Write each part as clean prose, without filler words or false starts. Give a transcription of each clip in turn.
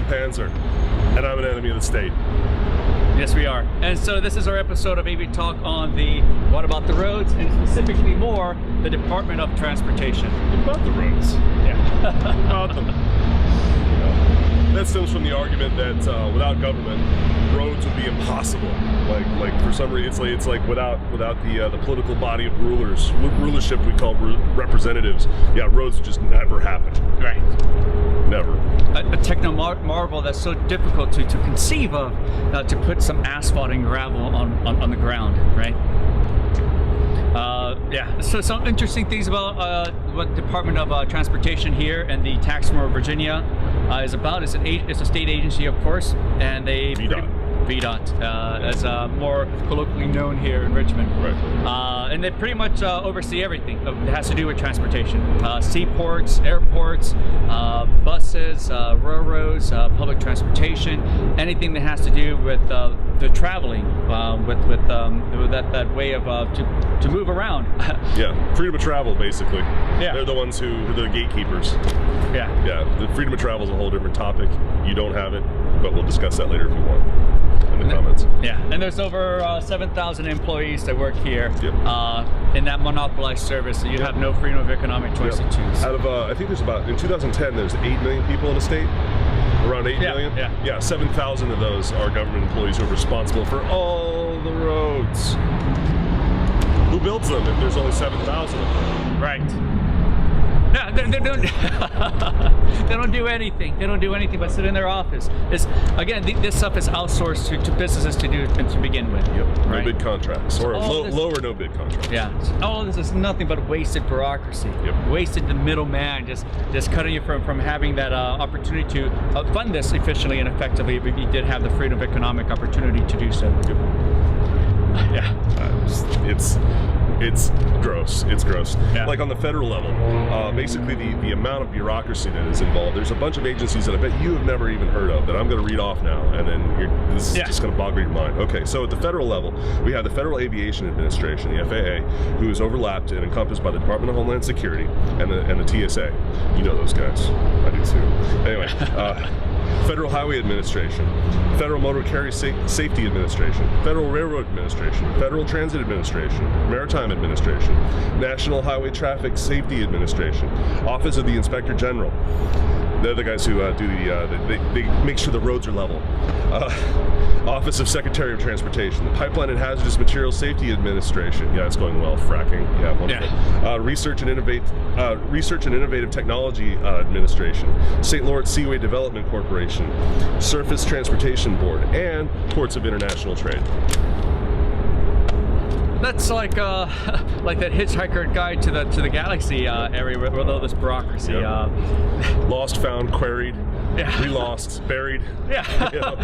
John Panzer, and I'm an enemy of the state. Yes, we are. And so this is our episode of AV Talk on the What About the Roads, and specifically more the Department of Transportation. About the roads. Yeah. About them. That stems from the argument that without government, roads would be impossible. Like for some reason, it's like without the political body of rulership we call representatives. Yeah, roads would just never happen. Right. Never. A techno marvel that's so difficult to conceive of, to put some asphalt and gravel on the ground, right? Yeah, so some interesting things about what Department of Transportation here and the tax firm of Virginia is about. It's a state agency, of course, and they VDOT, as more colloquially known here in Richmond. Right. And they pretty much oversee everything that has to do with transportation. Seaports, airports, buses, railroads, public transportation, anything that has to do with the traveling, with that way of to move around. Yeah, freedom of travel, basically. Yeah. They're the ones who are the gatekeepers. Yeah. Yeah, the freedom of travel is a whole different topic. You don't have it, but we'll discuss that later if you want in the comments. Yeah, and there's over 7,000 employees that work here. Yep. In that monopolized service, so you have no freedom of economic choice to choose. Out of, I think there's about, in 2010, there's 8 million people in the state. Around 8 million? Yeah. 7,000 of those are government employees who are responsible for all the roads. Who builds them if there's only 7,000 of them? Right. No, they don't do anything. They don't do anything but sit in their office. This stuff is outsourced to businesses to do to begin with. Yep. Right? No bid contracts, or low or no bid contracts. Yeah. All this is nothing but wasted bureaucracy. Yep. Wasted the middleman, just cutting you from having that opportunity to fund this efficiently and effectively. If you did have the freedom of economic opportunity to do so. Yep. Yeah. It's gross. It's gross. Yeah. Like on the federal level, basically the amount of bureaucracy that is involved. There's a bunch of agencies that I bet you have never even heard of that I'm going to read off now, and then this is just going to boggle your mind. Okay, so at the federal level, we have the Federal Aviation Administration, the FAA, who is overlapped and encompassed by the Department of Homeland Security and the TSA. You know those guys. I do too. Anyway. Federal Highway Administration, Federal Motor Carrier Safety Administration, Federal Railroad Administration, Federal Transit Administration, Maritime Administration, National Highway Traffic Safety Administration, Office of the Inspector General. They're the guys who they make sure the roads are level. Office of Secretary of Transportation, the Pipeline and Hazardous Materials Safety Administration. Yeah, it's going well. Fracking. Yeah, wonderful. Yeah. Research and Innovative Technology Administration, St. Lawrence Seaway Development Corporation, Surface Transportation Board, and Ports of International Trade. That's like that Hitchhiker Guide to the Galaxy area with all this bureaucracy. Yep. Lost, found, queried, yeah. Relost, buried. Yeah. You know.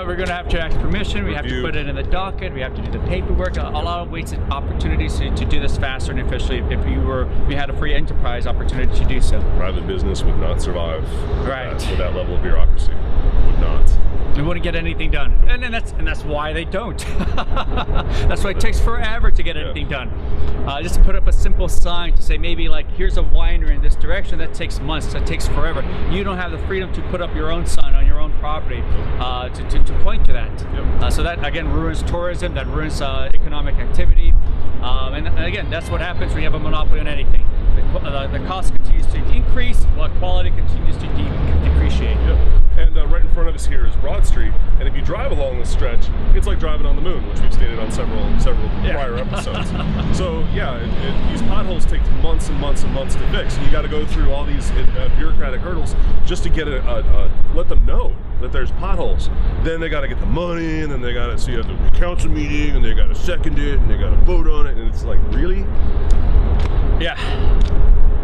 We're going to have to ask permission. We have to put it in the docket. We have to do the paperwork. A lot of wasted opportunities to do this faster and efficiently. If we had a free enterprise opportunity to do so. Private business would not survive. Right. With that level of bureaucracy. Would not. They wouldn't get anything done, and that's why they don't. That's why it takes forever to get anything done. Just to put up a simple sign to say maybe like here's a winery in this direction, that takes months, that takes forever. You don't have the freedom to put up your own sign on your own property to point to that. Yep. So that again ruins tourism, that ruins economic activity, and again that's what happens when you have a monopoly on anything. The cost continues to increase while quality continues to depreciate. Yep. And right in front of us here is Broad Street, and if you drive along this stretch, it's like driving on the moon, which we've stated on several prior episodes. So yeah, these potholes take months and months and months to fix. You got to go through all these bureaucratic hurdles just to get let them know that there's potholes. Then they got to get the money, and then they got to so you have the council meeting, and they got to second it, and they got to vote on it, and it's like really. Yeah.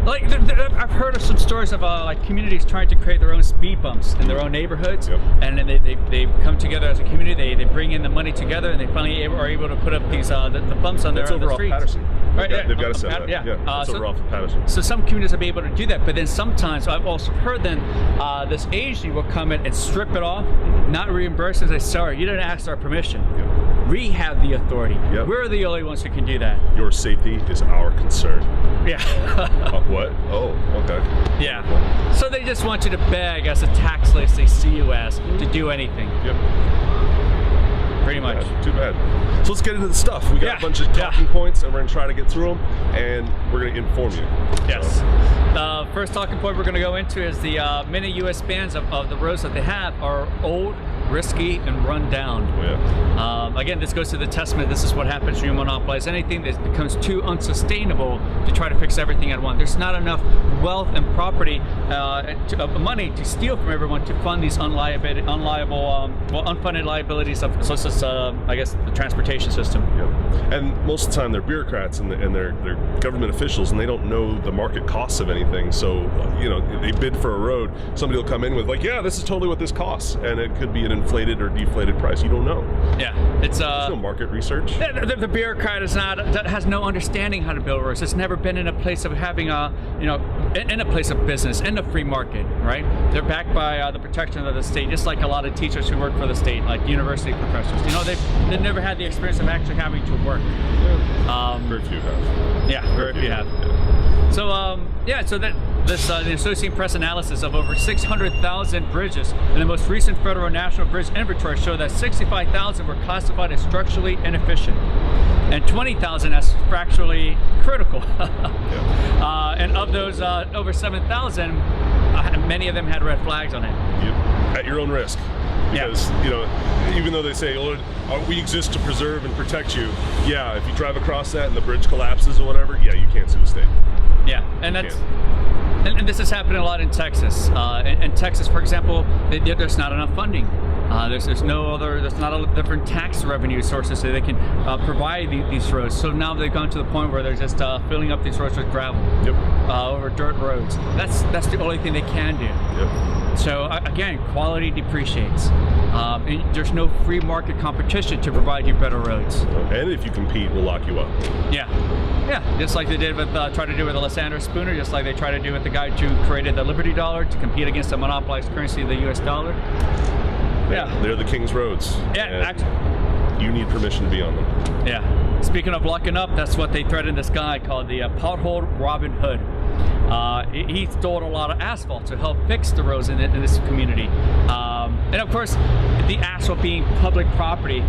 Like I've heard of some stories of like communities trying to create their own speed bumps in their own neighborhoods, and then they come together as a community. They bring in the money together, and they finally are able to put up these the bumps on their streets. That's over off Patterson. Right, they've got to set that. Yeah, that's over off of Patterson. So some communities will be able to do that, but then sometimes I've also heard this agency will come in and strip it off, not reimburse and say, sorry, you didn't ask our permission. We have the authority. We're the only ones who can do that. Your safety is our concern. Yeah. What? Oh, okay. Yeah. So they just want you to beg as a tax list they see you as to do anything. Yep. Pretty much. Too bad. So let's get into the stuff. We got a bunch of talking points, and we're going to try to get through them, and we're going to inform you. Yes. The first talking point we're going to go into is the many U.S. spans of the roads that they have are old, risky, and run down. Oh, yeah. Again, this goes to the testament. This is what happens when you monopolize anything that becomes too unsustainable to try to fix everything at once. There's not enough wealth and property, money to steal from everyone to fund these unfunded liabilities such as, I guess, the transportation system. Yeah. And most of the time, they're bureaucrats and they're government officials, and they don't know the market costs of anything. So, they bid for a road. Somebody will come in with like, yeah, this is totally what this costs, and it could be an inflated or deflated price. You don't know. Yeah, it's There's no market research. The bureaucrat has no understanding how to build roads. It's never been in a place of having in a place of business, in the free market, right? They're backed by the protection of the state, just like a lot of teachers who work for the state, like university professors. They've never had the experience of actually having to work. Very few have. Yeah, very few have. So, so that the Associated Press analysis of over 600,000 bridges in the most recent federal national bridge inventory show that 65,000 were classified as structurally inefficient and 20,000 as fracturally critical. And of those over 7,000, many of them had red flags on it. Yep. At your own risk. Because, even though they say, we exist to preserve and protect you, yeah, if you drive across that and the bridge collapses or whatever, yeah, you can't sue the state. Yeah, and that's... And this is happening a lot in Texas. In Texas, for example, there's not enough funding. There's not different tax revenue sources so they can provide these roads. So now they've gone to the point where they're just filling up these roads with gravel. Yep. Over dirt roads. That's the only thing they can do. Yep. So again, quality depreciates. And there's no free market competition to provide you better roads. And if you compete, we'll lock you up. Yeah. Yeah, just like they did with try to do with Alessandro Spooner, just like they try to do with the guy who created the Liberty Dollar to compete against the monopolized currency of the U.S. dollar. Yeah, they're the king's roads. Yeah, you need permission to be on them. Yeah. Speaking of locking up, that's what they threatened this guy called the pothole Robin Hood. He stole a lot of asphalt to help fix the roads in this community. And of course, the asphalt being public property,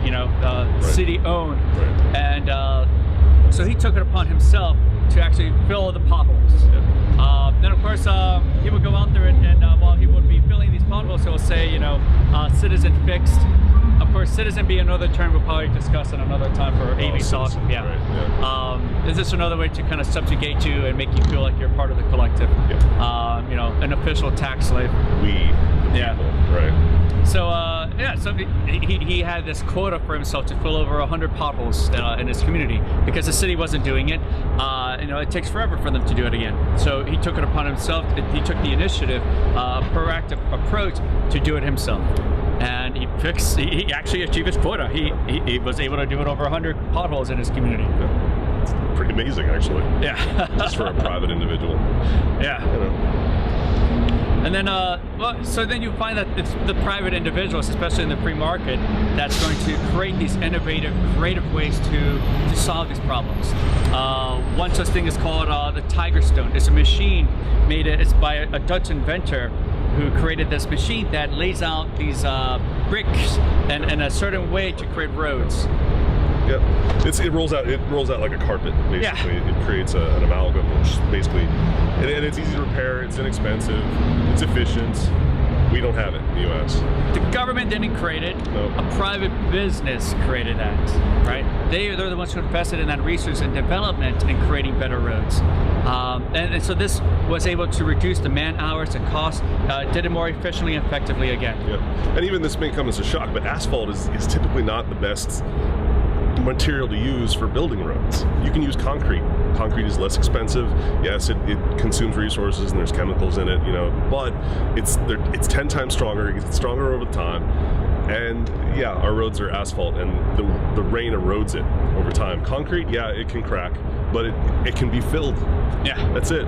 city owned. Right. And so he took it upon himself to actually fill the potholes. Yeah. Then of course, he would go out there and while he would be filling these potholes, he'll say, citizen fixed. Of course, citizen being another term we'll probably discuss in another time for AV talk. Yeah. Right, yeah. Is this another way to kind of subjugate you and make you feel like you're part of the collective? Yeah. An official tax slave. We, the people, right? So, so he had this quota for himself to fill over 100 potholes in his community because the city wasn't doing it. It takes forever for them to do it again. So he took it upon himself. He took the initiative, proactive approach to do it himself. And he actually achieved his quota. He was able to do it over 100 potholes in his community. Yeah. It's pretty amazing, actually. Yeah. Just for a private individual. Yeah. And then, so then you find that it's the private individuals, especially in the free market, that's going to create these innovative, creative ways to solve these problems. One such thing is called the Tiger Stone. It's a machine it's by a Dutch inventor who created this machine that lays out these bricks in a certain way to create roads. Yep. It rolls out like a carpet, basically. Yeah. It creates an amalgam, which basically, and it's easy to repair, it's inexpensive, it's efficient. We don't have it in the U.S. The government didn't create it. No. A private business created that, right? They're the ones who invested in that research and development in creating better roads. And so this was able to reduce the man hours and cost, did it more efficiently and effectively again. Yeah. And even this may come as a shock, but asphalt is typically not the best material to use for building roads. You can use concrete. Concrete is less expensive. Yes, it consumes resources and there's chemicals in it, but it's 10 times stronger. It gets stronger over time. And yeah, our roads are asphalt, and the rain erodes it over time. Concrete, yeah, it can crack, but it can be filled. Yeah, that's it.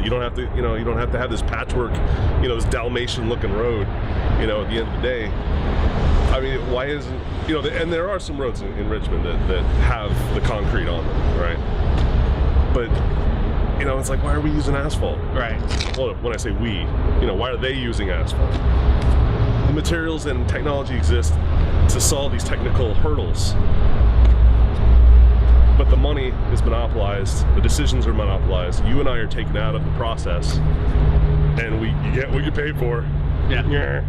You don't have to, you don't have to have this patchwork, this Dalmatian-looking road. At the end of the day, I mean, why isn't and there are some roads in Richmond that have the concrete on them, right? But you know, it's like, why are we using asphalt? Right. Well, when I say we, you know, why are they using asphalt? The materials and technology exist to solve these technical hurdles. But the money is monopolized, the decisions are monopolized, you and I are taken out of the process, and you get what you pay for. Yeah.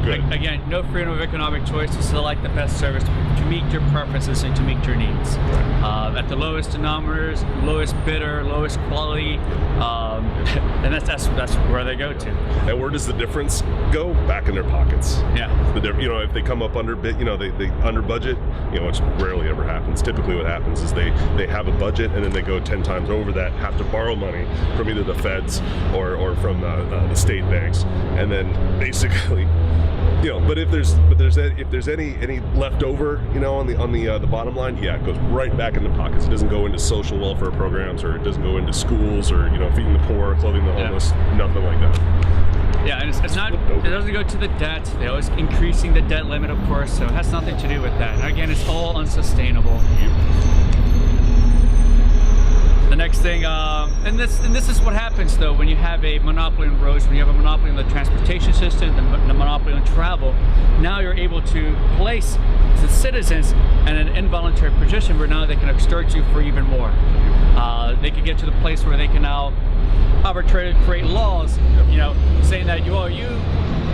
Good. Again, no freedom of economic choice to select the best service to meet your preferences and to meet your needs. At the lowest denominators, lowest bidder, lowest quality, and that's where they go to. And where does the difference go? Back in their pockets. Yeah. You know, if they come up under bid, you know, they under budget, you know, which rarely ever happens. Typically what happens is they have a budget and then they go 10 times over that, have to borrow money from either the feds or from the state banks, and then basically, you know, but if there's any left over, you know, on the bottom line, yeah, it goes right back in the pockets. It doesn't go into social welfare programs, or it doesn't go into schools, or, you know, feeding the poor, clothing the homeless, nothing like that. Yeah, and it's not, it doesn't go to the debt. They're always increasing the debt limit, of course, so it has nothing to do with that. And again, it's all unsustainable. The next thing, and this is what happens though when you have a monopoly on roads, when you have a monopoly on the transportation system, the monopoly on travel. Now you're able to place the citizens in an involuntary position where now they can extort you for even more. They can get to the place where they can now arbitrarily create laws, you know, saying that you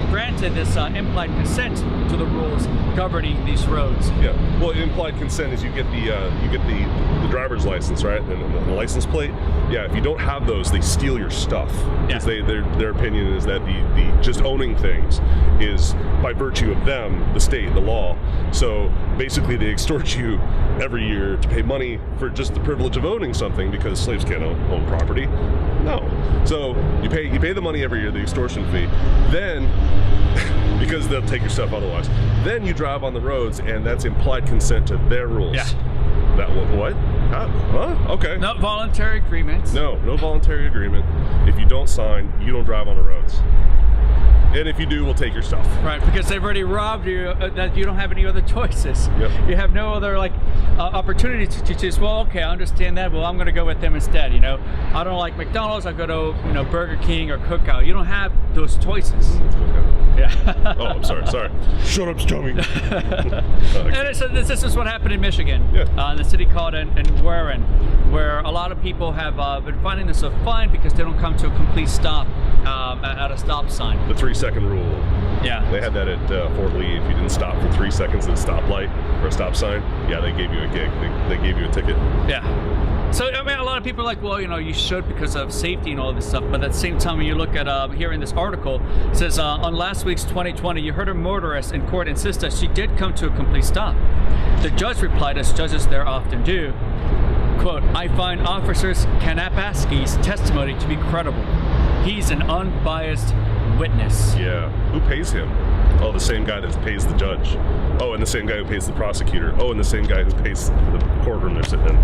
granted this implied consent to the rules governing these roads. Yeah. Well, implied consent is you get the driver's license, right, and the license plate. Yeah. If you don't have those, they steal your stuff. Because their opinion is that the just owning things is by virtue of them, the state, the law. So basically, they extort you every year to pay money for just the privilege of owning something, because slaves can't own property. No. So you pay the money every year, the extortion fee. Then, because they'll take your stuff otherwise, then you drive on the roads, and that's implied consent to their rules. Yeah. That what? Huh? Okay. No voluntary agreements. No voluntary agreement. If you don't sign, you don't drive on the roads. And if you do, we'll take your stuff. Right, because they've already robbed you, that you don't have any other choices. Yep. You have no other opportunity to choose. Well, okay, I understand that. Well, I'm going to go with them instead. You know, I don't like McDonald's. I go to Burger King or Cookout. You don't have those choices. Okay. Yeah. Oh, I'm sorry. Shut up, Tommy. And so this is what happened in Michigan, in the city called Warren, where a lot of people have been finding this a fine because they don't come to a complete stop at a stop sign. The 3-second rule. Yeah. They had that at Fort Lee. If you didn't stop for 3 seconds at a stoplight or a stop sign, yeah, they gave you a gig. They gave you a ticket. Yeah. So, I mean, a lot of people are like, well, you know, you should because of safety and all this stuff. But at the same time, when you look at here in this article, it says on last week's 2020, you heard a motorist in court insist that she did come to a complete stop. The judge replied, as judges there often do, quote, "I find Officers Kanapaski's testimony to be credible. He's an unbiased witness." Yeah. Who pays him? Oh, the same guy that pays the judge. Oh, and the same guy who pays the prosecutor. Oh, and the same guy who pays the courtroom they're sitting in.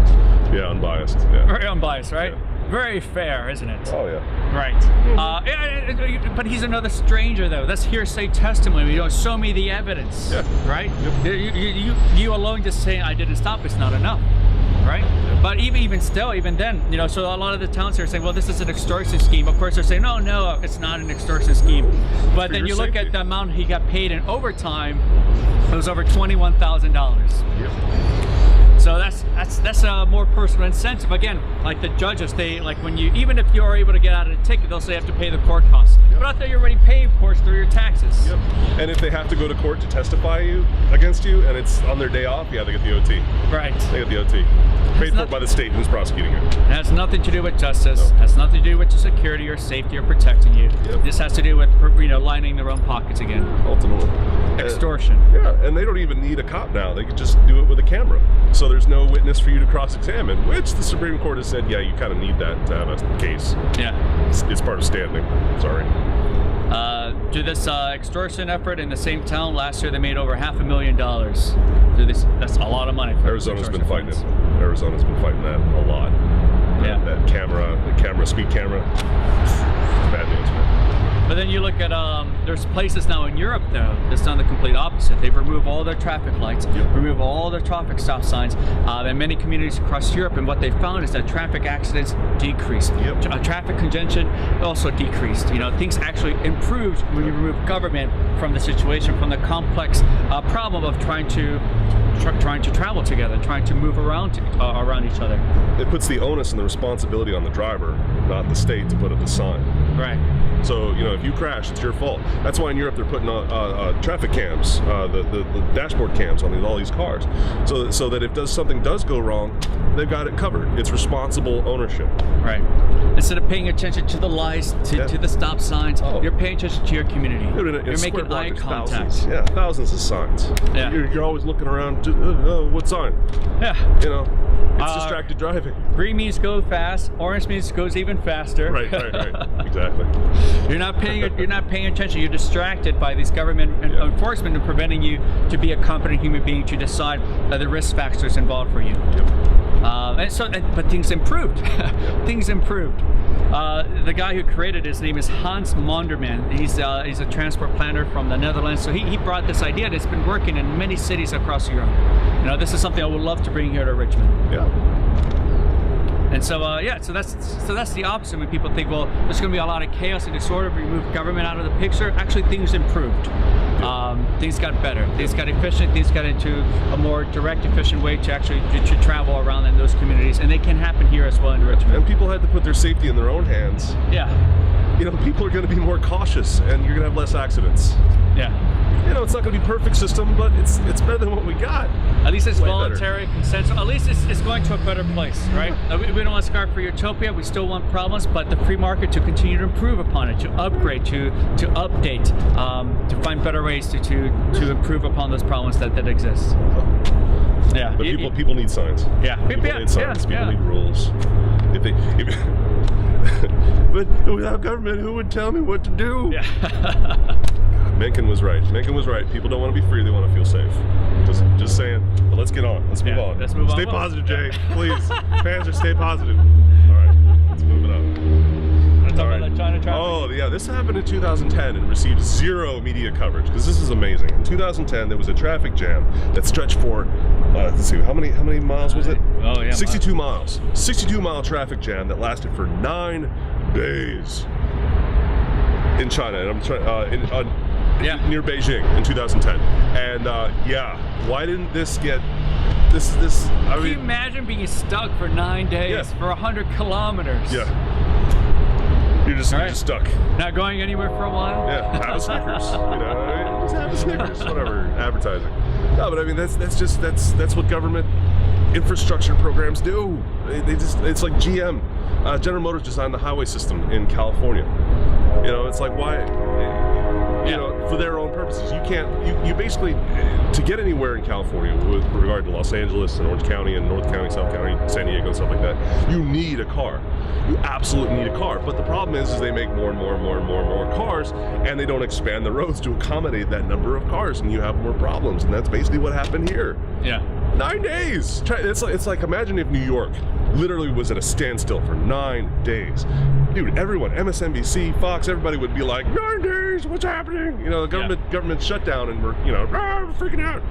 Yeah, unbiased. Yeah. Very unbiased, right? Yeah. Very fair, isn't it? Oh, yeah. Right. But he's another stranger, though. That's hearsay testimony. You know, show me the evidence. Yeah. Right? Yep. You alone just saying I didn't stop is not enough. Right? Yeah. But even then, you know, so a lot of the towns here are saying, well, this is an extortion scheme. Of course, they're saying, no, it's not an extortion scheme. But then you look at the amount he got paid in overtime, it was over $21,000. Yep. So that's a more personal incentive. Again, like the judges, they even if you are able to get out of the ticket, they'll say you have to pay the court costs. But I thought you already paid, of course, through your taxes. Yep. And if they have to go to court to testify against you, and it's on their day off, yeah, they get the OT. Right. They get the OT. Paid for by the state who's prosecuting it. It has nothing to do with justice. No. Has nothing to do with your security or safety or protecting you. Yep. This has to do with, lining their own pockets again. Ultimately. Extortion. Yeah, and they don't even need a cop now. They could just do it with a camera. So there's no witness for you to cross-examine, which the Supreme Court has said, yeah, you kind of need that to have a case. Yeah. It's part of standing. Sorry. To this extortion effort in the same town last year, they made over $500,000 through this. That's a lot of money. Arizona's been fighting it. Arizona's been fighting that a lot. Yeah. That speed camera. Bad news, man. But then you look at there's places now in Europe though that's done the complete opposite. They've removed all their traffic lights, remove all their traffic stop signs, in many communities across Europe. And what they found is that traffic accidents decreased. Traffic congestion also decreased. You know, things actually improved when you remove government from the situation, from the complex problem of trying to travel together, trying to move around each other. It puts the onus and the responsibility on the driver, not the state, to put up the sign. Right. So, you know, if you crash, it's your fault. That's why in Europe they're putting traffic cams, the dashboard cams on all these cars, so that if something does go wrong, they've got it covered. It's responsible ownership. Right. Instead of paying attention to the lights, to the stop signs, you're paying attention to your community. You're making eye contact. Thousands of signs. Yeah. You're always looking around. What sign? Yeah. You know, it's distracted driving. Green means go fast. Orange means goes even faster. Right. Exactly. You're not paying attention. You're distracted by these government enforcement and preventing you to be a competent human being to decide the risk factors involved for you. But things improved. Things improved. The guy who created his name is Hans Monderman. He's a transport planner from the Netherlands. So he brought this idea that's been working in many cities across Europe. You know, this is something I would love to bring here to Richmond. Yeah. And so so that's the opposite when people think, well, there's going to be a lot of chaos and disorder. We remove government out of the picture. Actually, things improved. Things got better. Things got efficient. Things got into a more direct, efficient way to actually to travel around in those communities, and they can happen here as well in Richmond. And people had to put their safety in their own hands. Yeah. You know, people are going to be more cautious, and you're going to have less accidents. Yeah. You know, it's not going to be a perfect system, but it's better than what we got. At least it's voluntary, consensual. At least it's going to a better place, right? We don't want to strive for utopia. We still want problems, but the free market to continue to improve upon it, to upgrade, to update, to find better ways to improve upon those problems that exist. Yeah. But people need signs. Yeah. People need signs. People need rules. But without government, who would tell me what to do? Yeah. Mencken was right. Mencken was right. People don't want to be free; they want to feel safe. Just saying. But let's get on. Let's move on. Let's move on. Stay positive, Jay. Please, fans, are stay positive. All right, let's move it up. All right. China traffic. Oh yeah, this happened in 2010 and received zero media coverage because this is amazing. In 2010, there was a traffic jam that stretched for let's see, how many miles was it? 62 miles. 62-mile traffic jam that lasted for 9 days in China. And I'm trying near Beijing in 2010. And why didn't this get this? Can you imagine being stuck for 9 days for 100 kilometers? Yeah. You're just stuck. Not going anywhere for a while? Yeah, have a Snickers. You know, just have a Snickers, whatever, advertising. No, but I mean, that's what government infrastructure programs do. It's like GM. General Motors designed the highway system in California. You know, it's like, why? You know, for their own purposes. You can't, you basically, to get anywhere in California with regard to Los Angeles and Orange County and North County, South County, San Diego, and stuff like that, you need a car. You absolutely need a car. But the problem is they make more and more cars, and they don't expand the roads to accommodate that number of cars, and you have more problems. And that's basically what happened here. Yeah. 9 days. It's like imagine if New York literally was at a standstill for 9 days. Dude, everyone, MSNBC, Fox, everybody would be like, 9 days, what's happening? You know, the government shut down and we're freaking out.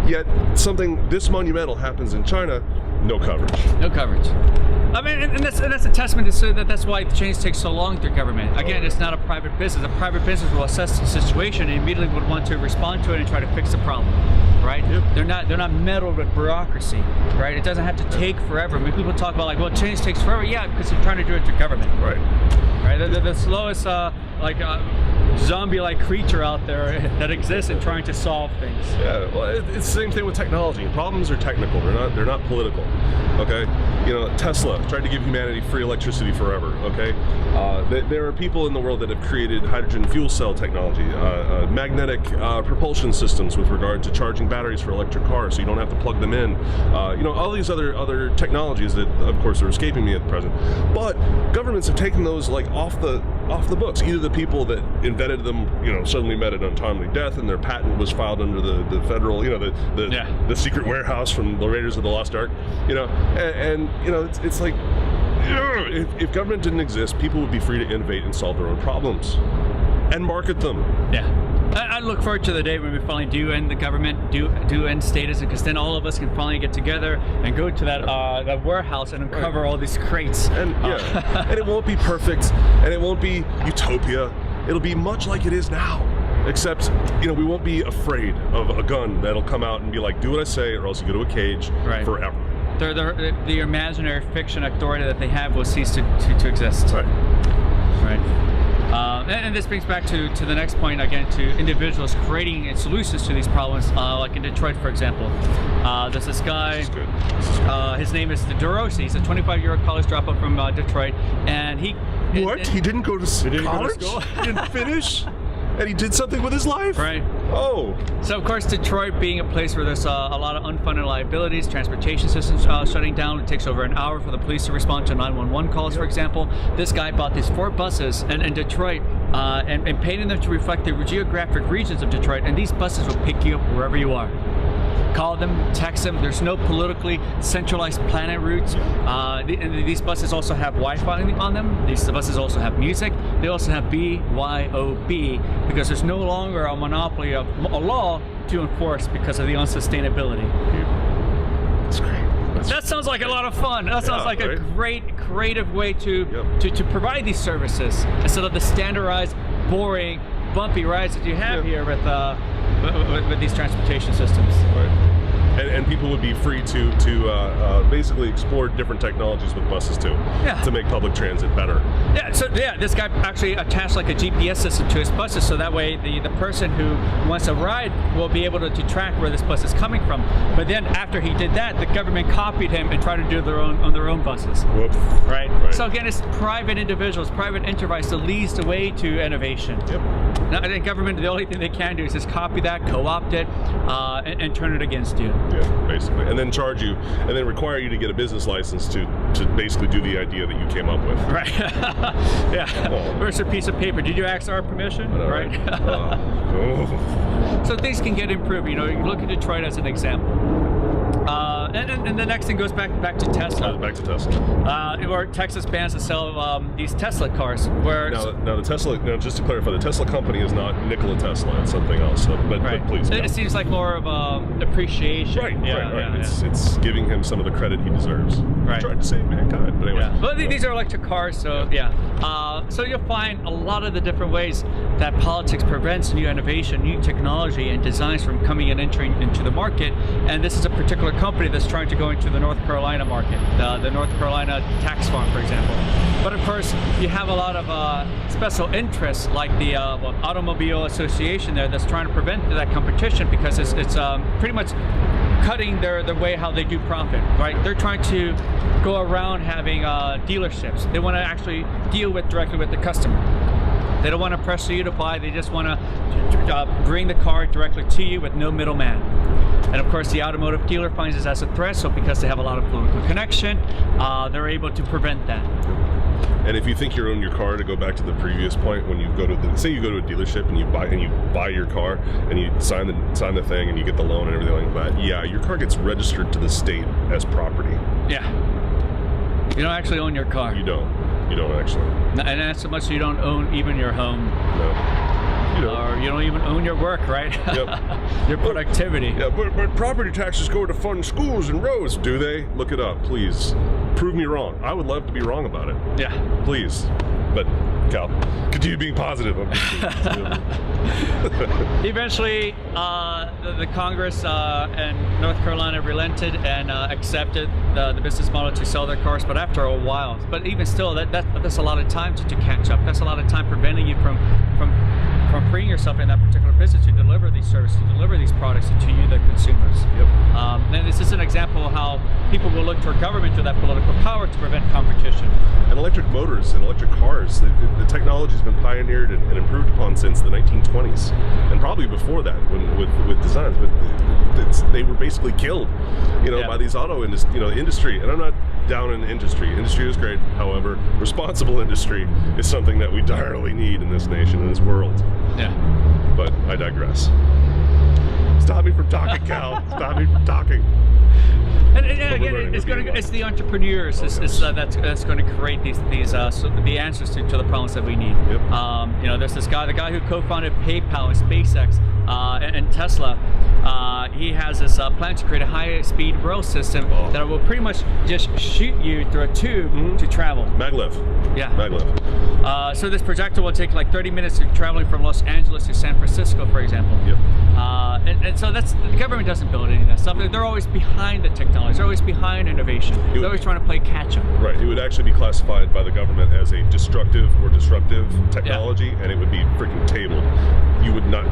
Yet something this monumental happens in China, no coverage. No coverage. I mean, and that's a testament to that's why the change takes so long through government. Again, it's not a private business. A private business will assess the situation and immediately would want to respond to it and try to fix the problem, right? Yep. They're not meddled with bureaucracy, right? It doesn't have to take forever. I mean, people talk about like, well, change takes forever. Yeah, because you're trying to do it through government. Right. Right. The slowest zombie-like creature out there that exists in trying to solve things. Yeah, well, it's the same thing with technology. Problems are technical. They're not political. Okay, you know, Tesla tried to give humanity free electricity forever. Okay, there are people in the world that have created hydrogen fuel cell technology, magnetic propulsion systems with regard to charging batteries for electric cars, so you don't have to plug them in. You know, all these other technologies that, of course, are escaping me at the present. But governments have taken those like off the books. Either the people that invented them, you know, suddenly met an untimely death, and their patent was filed under the federal, you know, the secret warehouse from the Raiders of the Lost Ark, you know, and you know, it's like if government didn't exist, people would be free to innovate and solve their own problems and market them. Yeah. I look forward to the day when we finally do end the government, do end statism, because then all of us can finally get together and go to that warehouse and uncover all these crates. And and it won't be perfect, and it won't be utopia. It'll be much like it is now, except we won't be afraid of a gun that'll come out and be like, do what I say, or else you go to a cage forever. The imaginary fiction authority that they have will cease to exist. Right. And this brings back to the next point, again, to individuals creating solutions to these problems, like in Detroit, for example. There's this guy, his name is DeRosa. He's a 25-year-old college dropout from Detroit, and he didn't go to college? He didn't finish? And he did something with his life? Right. Oh. So, of course, Detroit being a place where there's a lot of unfunded liabilities, transportation systems shutting down. It takes over an hour for the police to respond to 911 calls, for example. This guy bought these 4 buses in Detroit and painted them to reflect the geographic regions of Detroit. And these buses will pick you up wherever you are. Call them, text them. There's no politically centralized planet routes. These buses also have Wi-Fi on them. These buses also have music. They also have BYOB, because there's no longer a monopoly of a law to enforce because of the unsustainability. That's great. That sounds like a lot of fun. That sounds like a great creative way to provide these services instead of the standardized, boring, bumpy rides that you have here with these transportation systems. Right. And people would be free to basically explore different technologies with buses too, to make public transit better. This guy actually attached like a GPS system to his buses, so that way the person who wants a ride will be able to track where this bus is coming from. But then after he did that, the government copied him and tried to do their own on their own buses. Whoops. Right. So again, it's private individuals, private enterprise that leads the way to innovation. Yep. Now, I think government, the only thing they can do is just copy that, co-opt it, and turn it against you. Yeah, basically. And then charge you, and then require you to get a business license to basically do the idea that you came up with. Right. Where's your piece of paper? Did you ask our permission? Right. So things can get improved. You look at Detroit as an example. And the next thing goes back to Tesla. Back to Tesla. Where Texas bans the sale of these Tesla cars. Now the Tesla. Now, just to clarify, the Tesla company is not Nikola Tesla. It's something else. But please. It seems like more of appreciation. Right. It's giving him some of the credit he deserves. Right. He tried to save mankind. But anyway. Well, these are electric cars, so so you'll find a lot of the different ways that politics prevents new innovation, new technology, and designs from coming and entering into the market. And this is a particular company that's trying to go into the North Carolina market, the North Carolina tax farm, for example. But of course, you have a lot of special interests, like the Automobile Association there, that's trying to prevent that competition, because it's pretty much cutting their way how they do profit, right? They're trying to go around having dealerships. They want to actually deal directly with the customer. They don't want to pressure you to buy. They just want to bring the car directly to you with no middleman. And of course, the automotive dealer finds this as a threat, so because they have a lot of political connection, they're able to prevent that. And if you think you own your car, to go back to the previous point, when you go to say you go to a dealership and you buy your car and you sign the thing and you get the loan and everything like that, your car gets registered to the state as property. Yeah. You don't actually own your car. You don't actually. And that's so much you don't own even your home. No. Or you don't even own your work, right? Yep. Your productivity. Yeah, but property taxes go to fund schools and roads, do they? Look it up, please. Prove me wrong. I would love to be wrong about it. Yeah. Please. But, Cal, continue being positive. Eventually, the Congress and North Carolina relented and accepted the business model to sell their cars, but after a while. But even still, that's a lot of time to catch up. That's a lot of time preventing you from freeing yourself in that particular business to deliver these services, to deliver these products to you, the consumers. Yep. And this is an example of how people will look for government to that political power to prevent competition. And electric motors and electric cars, the technology has been pioneered and improved upon since the 1920s, and probably before that, with designs. But they were basically killed, by these auto industry. And I'm not down in industry. Industry is great. However, responsible industry is something that we direly need in this nation, in this world. Yeah. But I digress. Stop me from talking, Cal. Stop me from talking. And again, it's the entrepreneurs that's going to create the answers to the problems that we need. Yep. There's the guy who co-founded PayPal and SpaceX and Tesla. He has this plan to create a high-speed rail system that will pretty much just shoot you through a tube to travel. Maglev. Yeah. Maglev. So this projector will take like 30 minutes of traveling from Los Angeles to San Francisco, for example. Yep. And so the government doesn't build any of that stuff. They're always behind the technology. They're always behind innovation. They're always trying to play catch up. Right. It would actually be classified by the government as a destructive or disruptive technology, and it would be freaking tabled. You would not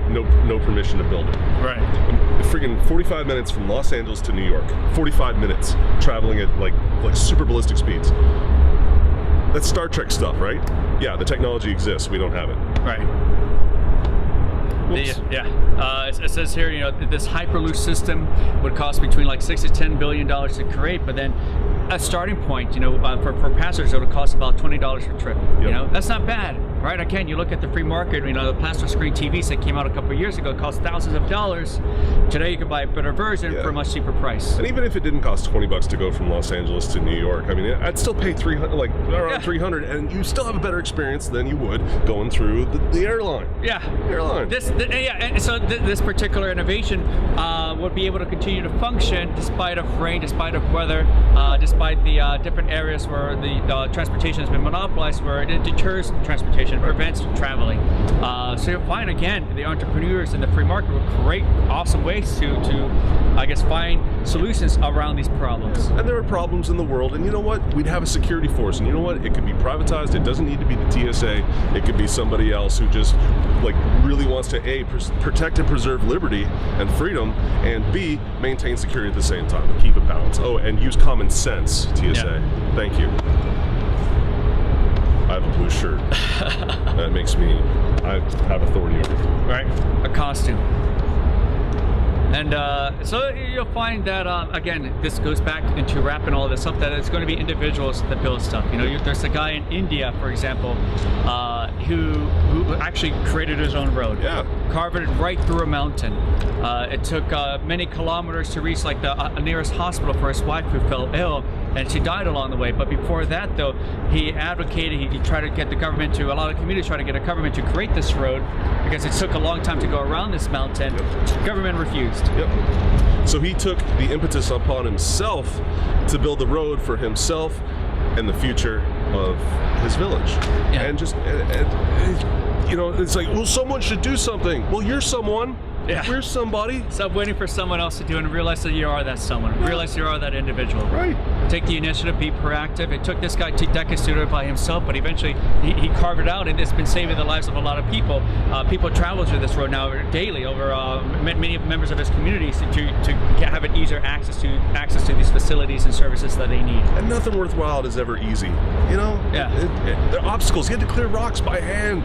no permission to build it. Right. Freaking 45 minutes from Los Angeles to New York. 45 minutes traveling at like super ballistic speeds. That's Star Trek stuff, right? Yeah, the technology exists. We don't have it. Right. It says here, this Hyperloop system would cost between like $6 to $10 billion to create, but then a starting point, for passengers, it would cost about $20 per trip. Yep. That's not bad, right? Again, you look at the free market. The plasma screen TVs that came out a couple of years ago cost thousands of dollars. Today, you can buy a better version for a much cheaper price. And even if it didn't cost $20 to go from Los Angeles to New York, I mean, I'd still pay around $300, and you still have a better experience than you would going through the airline. Yeah, airline. And so this particular innovation would be able to continue to function despite of rain, despite of weather, despite the different areas where the transportation has been monopolized, where it deters transportation, prevents traveling. So you'll find, again, the entrepreneurs in the free market will create awesome ways to I guess, find solutions around these problems. And there are problems in the world, and you know what? We'd have a security force, and you know what? It could be privatized. It doesn't need to be the TSA. It could be somebody else who just really wants to A, protect and preserve liberty and freedom, and B, maintain security at the same time. Keep it balanced. Oh, and use common sense, TSA. Yeah. Thank you. I have a blue shirt. That makes me, I have authority over you. Right. A costume. And so you'll find that, again, this goes back into wrapping all this up, that it's going to be individuals that build stuff. There's a guy in India, for example, who actually created his own road. Yeah. Carved it right through a mountain. It took many kilometers to reach the nearest hospital for his wife who fell ill, and she died along the way. But before that, though, he advocated, he tried to get the government to, a lot of communities tried to get a government to create this road because it took a long time to go around this mountain. Yep. Government refused. Yep. So he took the impetus upon himself to build the road for himself and the future of his village. Yeah. And just, it's like, well, someone should do something. Well, you're someone. Yeah. We're somebody. Stop waiting for someone else to do it and realize that you are that someone. Yeah. Realize you are that individual. Right. Take the initiative, be proactive. It took this guy 2 decades to do it by himself, but eventually he carved it out, and it's been saving the lives of a lot of people. People travel through this road now daily, over many members of his communities to have an easier access to these facilities and services that they need. And nothing worthwhile is ever easy. Yeah. There are obstacles. You had to clear rocks by hand.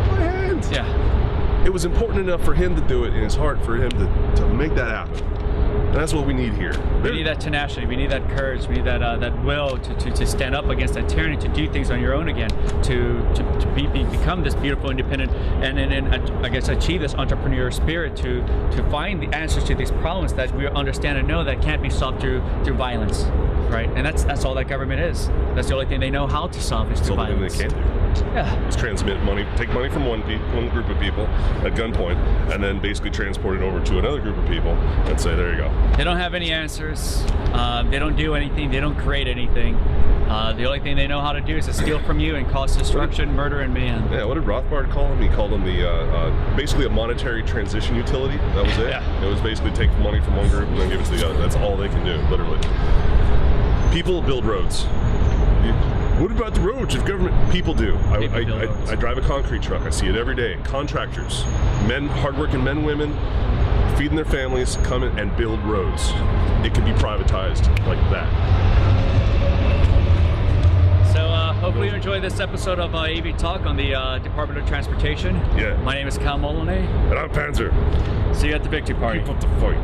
By hand. Yeah. It was important enough for him to do it in his heart, for him to make that happen. And that's what we need here. We need that tenacity. We need that courage. We need that will to stand up against that tyranny, to do things on your own again, to become this beautiful, independent, and I guess achieve this entrepreneur spirit to find the answers to these problems that we understand and know that can't be solved through violence, right? And that's all that government is. That's the only thing they know how to solve is through violence. That's the only thing they can do. Yeah. It's transmit money, take money from one group of people at gunpoint, and then basically transport it over to another group of people and say, there you go. They don't have any answers. They don't do anything. They don't create anything. The only thing they know how to do is to steal from you and cause destruction, murder, and mayhem. Yeah, what did Rothbard call them? He called them basically a monetary transition utility. That was it. Yeah. It was basically take money from one group and then give it to the other. That's all they can do, literally. People build roads. What about the roads if government? People do. I drive a concrete truck. I see it every day. Contractors, men, hardworking men, women, feeding their families, come in and build roads. It can be privatized like that. So hopefully you enjoyed this episode of AV Talk on the Department of Transportation. Yeah. My name is Cal Moloney. And I'm Panzer. See you at the victory party. Keep up the fight.